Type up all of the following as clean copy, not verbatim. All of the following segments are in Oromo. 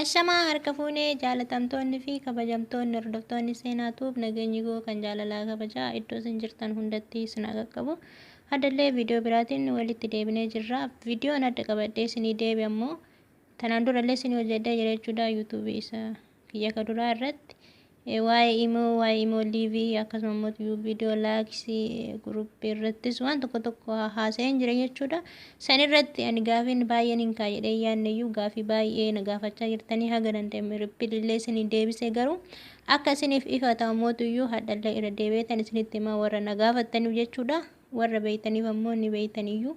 Ashamaa harka fuunee jaalatamtoonni fi kabajamtoonni hordoftoonni seenaa tuub nageenyi koo kan jaalalaa kabajaa iddoo isin jirtan hundatti isin qaqqabu. Haddallee viidiyoo biraatiin walitti deebinee jirra. Viidiyoon adda qabadhee isinii deebi ammoo tanaan durallee isinii hojjedhee jira jechuudha yuutuubii isa kiyya kaduraa irratti. Waa'ee imoo liivii akkasuma viidiyoo laaksii guruppii irrattis waan tokko haasa'een jira jechuudha. San irratti ani gaafiin baay'een hin kaayedhe yaanneyyuu gaafii baay'ee na gaafachaa jirtanii haga danda'ame rippilillee isinii deebisee garuu akka isiniif ifa ta'ammootuyyuu haddallee irra deebi'eetan isinitti himaa warra na gaafattaniif jechuudha. Warra beeytaniif ammoo ni beeytaniyyuu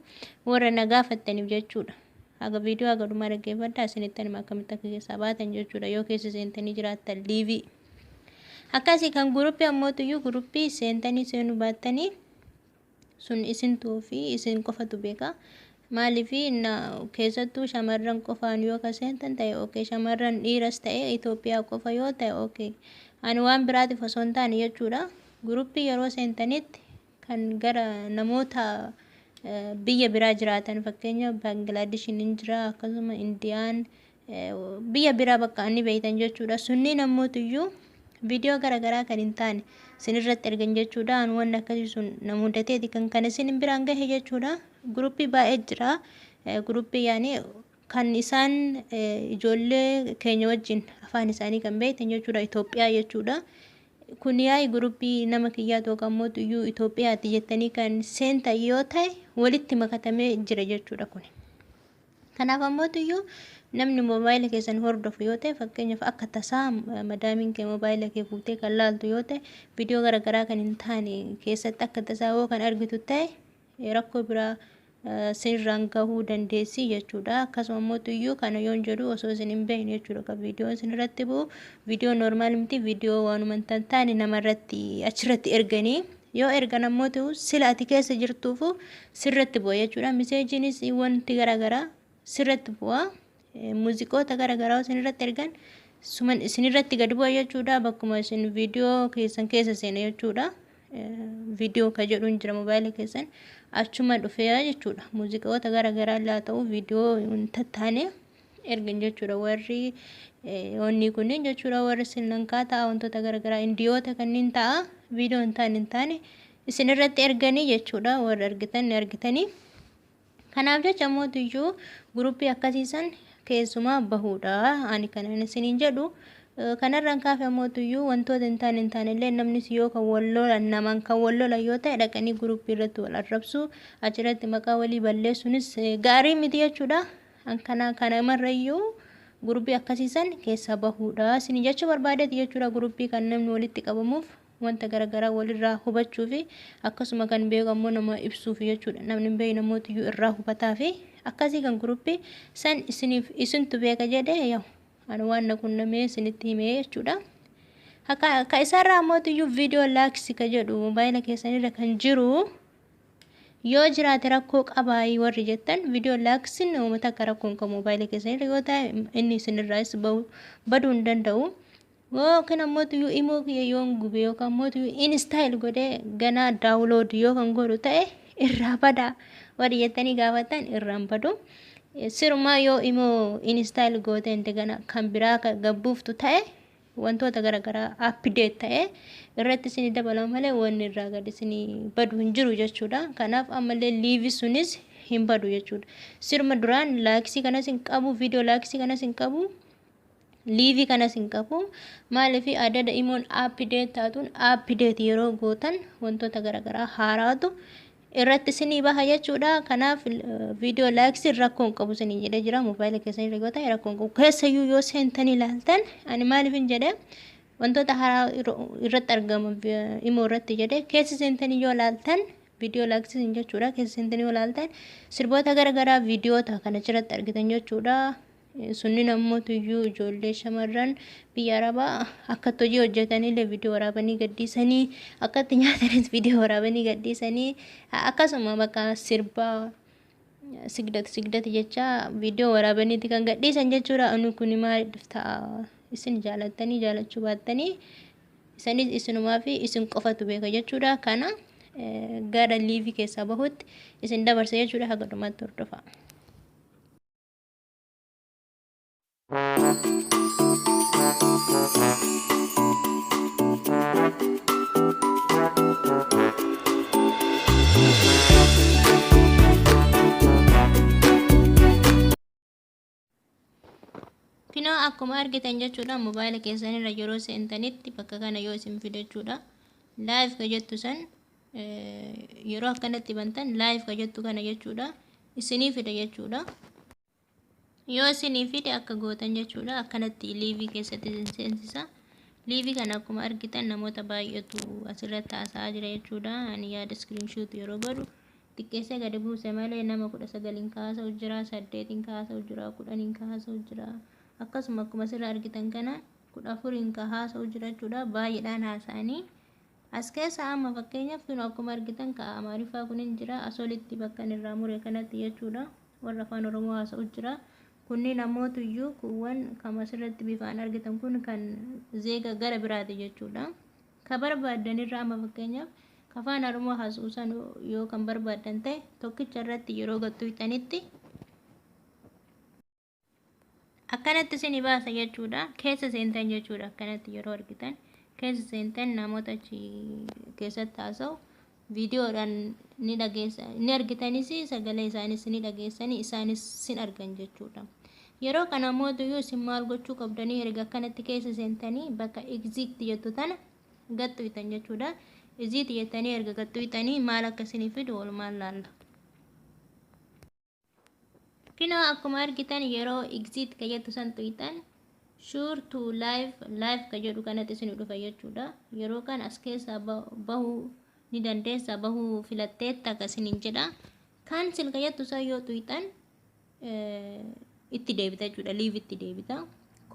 warra na gaafattaniif jechuudha. Haga viidiyoo haga dhumaa dhaggeeffadhaa isinitti hima akkamitti akka keessaa baatan jechuudha yoo keessa seentanii jiraattan liivii. Akkasii kan guruppii ammootuyyuu guruppii seentanii seenuu baattanii sun isintuu fi isin qofatu beeka. Maaliif keessattuu shamarran qofaan yoo ka seentan ta'e okay, shamarran dhiiras ta'e Itoophiyaa qofa yoo ta'e okay. Ani waan biraatiif osoo hin taane jechuudha. Guruppii yeroo seentanitti kan gara namoota biyya biraa jiraatan fakkeenya Banglaadeshiin hin jira akkasuma Indiyaan biyya biraa bakka inni beeytan jechuudha. Sunniin ammootuyyuu viidiyoo garagaraa kan hin taane sinirratti ergan jechuudha. Waan akkasii sun na mudateeti kan kana isin biraan gahe jechuudha. Guruppii baay'ee jira. Guruppii yaani kan isaan ijoollee keenya wajjin afaan isaanii kan beektan jechuudha Itoophiyaa jechuudha. Kun yaa'ii guruppii nama kiyyaa tokko ammootuyyuu Itoophiyaati jettanii kan seentan yoo ta'e walitti makatamee jira jechuudha kun. Kanaaf ammootuyyuu namni moobaayila keessan hordofu yoo ta'e fakkeenyaaf akka tasaa madaamiin kee moobaayila kee fuutee kan laaltu yoo ta'e viidiyoo garagaraa kan hin taane keessatti akka tasaa yoo kan argitu ta'e rakkoo biraa sirraan gahuu dandeessi jechuudha. Akkasuma ammootuyyuu kana yoon jedhu osoo isin hin beekne jechuudha kan viidiyoon isin irratti bu'u viidiyoo noormaal miti viidiyoo waanuma hin taane namarratti achirratti erganii yoo ergan ammootu sila ati keessa jirtuufu sirratti bu'a jechuudha. Miseejiinis wanti garagaraa sirratti bu'a. Muuziqoota garagaraa isinirratti ergan isinirratti gad bu'a jechuudha. Bakkuma isin viidiyoo keessan keessa seena jechuudha. Viidiyoo ka jedhuun jira moobaayila keessan achuma dhufee jechuudha. Muuziqoota garagaraa illaa ta'u viidiyoo hin tattaane ergan jechuudha. Warri onni kunniin jechuudha warri Srilankaa ta'a wantoota garagaraa indiyoota kanneen ta'a viidiyoo hin taane isinirratti erganii jechuudha. Warri argitan ni argitanii. Kanaaf jecha ammootuyyuu guruppii akkasiisan keessumaa bahuudha. Ani kanan isiniin jedhu kanarraan kaafe ammootuyyuu wantoota hin taane illee namnis yoo kan wallolan namaan kan wallolan yoo ta'e dhaqanii guruppii irratti wal arrabsu achirratti maqaa walii balleessuunis gaarii miti jechuudha. Kanamarrayyuu guruppii akkasiisan keessa bahuudha. Isin jechuu barbaadeeti jechuudha guruppii kan namni walitti qabamuuf wanta garagaraa walirraa hubachuu fi akkasuma kan beeku ammoo nama ibsuuf jechuudha. Namni beeku namootiyyuu irraa hubataa fi akkasii kan guruppii san isintu beeka jedhee yoo ani waan na qunnamee isinitti himee jechuudha. Akka isaarraa ammootiyyuu viidiyoo laaksii ka jedhu moobaayila keessanirra kan jiru yoo jiraate rakkoo qabaayii warri jettan viidiyoo laaksiin uummata akka rakkoon qabu moobaayila keessanirra yoo ta'e inni isinirraas baduu hin danda'u. Yookiin ammootuyyuu imoo kiyya yoon gube yookaan ammootuyyuu instaayil godhee ganaa daawulood yoo kan godhu ta'e irraa bada warri jettanii gaafatan irraan badu. Sirumaa yoo imoo instaayil goote indegana kan biraa gabbuuftu ta'e wantoota garagaraa appideet ta'e irratti isinii dabalama malee wanni irraa gad isinii badu hin jiru jechuudha. Kanaaf ammallee liivii sunis hin badu jechuudha. Siruma duraan laaksii kanas hin qabu viidiyoo laaksii kanas hin qabu. Liivii kanas hin qabu. Maaliif adada imoon appideet taatuun appideet yeroo gootan wantoota garagaraa haaraatu irratti isinii baha jechuudha. Kanaaf viidiyoo laaksii rakkoo hin qabu isinii jedhee jira. Moobaayila keessanii yoo ta'e rakkoo hin qabu. Keessayyuu yoo seentanii ilaaltan ani maaliif hin jedhee wantoota haaraa irratti argama imoo irratti jedhee keessa seentanii yoo ilaaltan viidiyoo laaksii jechuudha. Keessa seentanii yoo ilaaltan sirboota garagaraa viidiyoota kana achirratti argitan jechuudha. Sunniin ammootuyyuu ijoollee shamarran biyya arabaa akkatti hojii hojjetanillee viidiyoo waraabanii gadhiisanii akkatti nyaatanis viidiyoo waraabanii gadhiisanii akkasuma bakka sirbaa sigdat jecha viidiyoo waraabaniiti kan gadhiisan jechuudha. Anu kun maaliif ta'a isin jaalattanii jaalachuu baattanii isanis isinumaa fi isin qofatu beeka jechuudha. Kana gara liivii keessaa bahutti isin dabarsa jechuudha. Haga dhumaatti hordofaa. Kinoo akkuma argitan jechuudha mobaayila keessanirra yeroo seentanitti bakka kana yoo isin fide jechuudha. Live ka jettu san yeroo akkanatti bantan live ka jettu kana jechuudha. Isinii fide jechuudha. Yoo isinii fide akka gootan jechuudha. Akkanatti liivii keessatti isin seensisa. Liivii kana akkuma argitan namoota baay'eetu asirratti haasa'aa jira jechuudha. Ani yaada screenshot yeroo godhu xiqqeessee gadi buuse malee nama 19 kaasa'u jira, 8 kaasa'u jira, 10 kaasa'u jira. Akkasuma akkuma asirra argitan kana 14 kaasa'u jira jechuudha. Baay'eedhaan haasa'anii as keessa amma fakkeenyaaf kun akkuma argitan ka Amaariffaa kunin jira. Asolitti bakka irraa mure kanatti jechuudha. Warra afaan Oromoo haasa'u jira. Kunni namoota iyyuu kuwwan kan asirratti bifaan argitan kun kan zeega gara biraati jechuudha. Ka barbaadan irraa amma fakkeenyaaf afaan Oromoo haasa'u san yoo kan barbaadan ta'e tokkicha irratti yeroo gattuutanitti akkanatti isin baasa jechuudha. Keessa seentan jechuudha. Akkanatti yeroo argitan keessa seentan namoota achi keessatti haasa'u viidiyoodhaan ni dhageessa ni argitanis sagalee isaanis ni dhageessanii isaanis sin argan jechuudha. Yeroo kana mootuyyuu isin maal gochuu qabdanii erga akkanatti keessa seentanii bakka exit jettu tana gattuutan jechuudha. Exit jettanii erga gattuutanii maal akka isinii fidu walumaan laalla. Kinoo akkuma argitan yeroo exit ka jettu san tuutan sure to live ka jedhu kanatti isin dhufa jechuudha. Yeroo kan as keessaa bahuu ni dandeessa bahuu filatteetta akkasiniin jedha. Cancel ka jettu san yoo tuutan itti deebita jechuudha. Live itti deebita.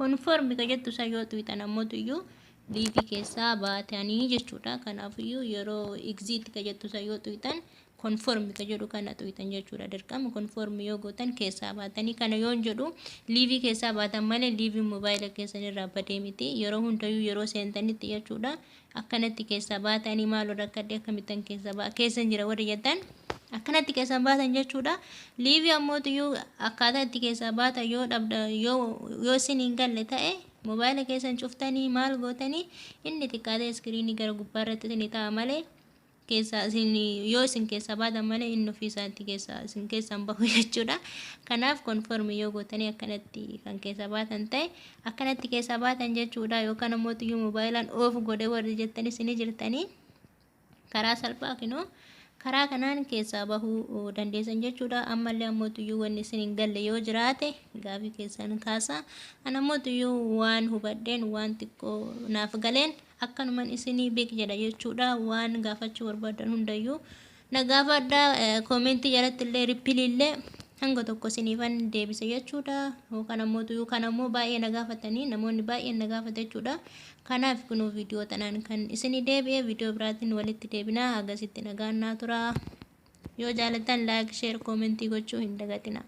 Confirm ka jettu san yoo tuutan ammoo iyyuu live keessaa baatanii jechuudha. Kanaafiyyuu yeroo exit ka jettu san yoo tuutan conform ka jedhu kana tuutan jechuudha. Dirqama conform yoo gootan keessaa baatanii kana yoon jedhu liivii keessaa baatan malee liivii mobaayila keessanirraa badee miti. Yeroo hundayyuu yeroo seentanitti jechuudha. Akkanatti keessaa baatanii maaloo rakkadde akkamittan keessan jira warri jettan akkanatti keessaa baatan jechuudha. Liivii ammootiyyuu akkaataa itti keessaa baatan yoo dhabda yoo isin hin galle ta'e mobaayila keessan cuftanii maal gootanii inni xiqqaatee iskiriinii gara gubbaarratti isin ta'a malee keessa isin yoo isin keessa baatan malee inni ofii isaatti keessa isin keessan bahu jechuudha. Kanaaf conform yoo gootanii akkanatti kan keessa baatan ta'e akkanatti keessa baatan jechuudha. Yookaan ammoo iyyuu moobaayilaan oof godhe warri jettanii isin jirtanii karaa salphaa kinoo karaa kanaan keessaa bahuu dandeessan jechuudha. Ammallee ammoo iyyuu wanni isin hin galle yoo jiraate gaafii keessan kaasa. Ana ammoo iyyuu waan hubadheen waan xiqqoo naaf galeen akkanuman isinii beek jedha jechuudha. Waan gaafachuu barbaadan hundayyuu na gaafadha. Koomentii jalatti illee rippilillee hanga tokko isiniifan deebise jechuudha. Yookaan ammoo iyyuu kan ammoo baay'ee na gaafatanii namoonni baay'een na gaafata jechuudha. Kanaaf kunuu viidiyoo tanaan kan isinii deebi'e viidiyoo biraatiin walitti deebinaa agasitti nagaannaa tura. Yoo jaalatan like share koomentii gochuu hin dagatina.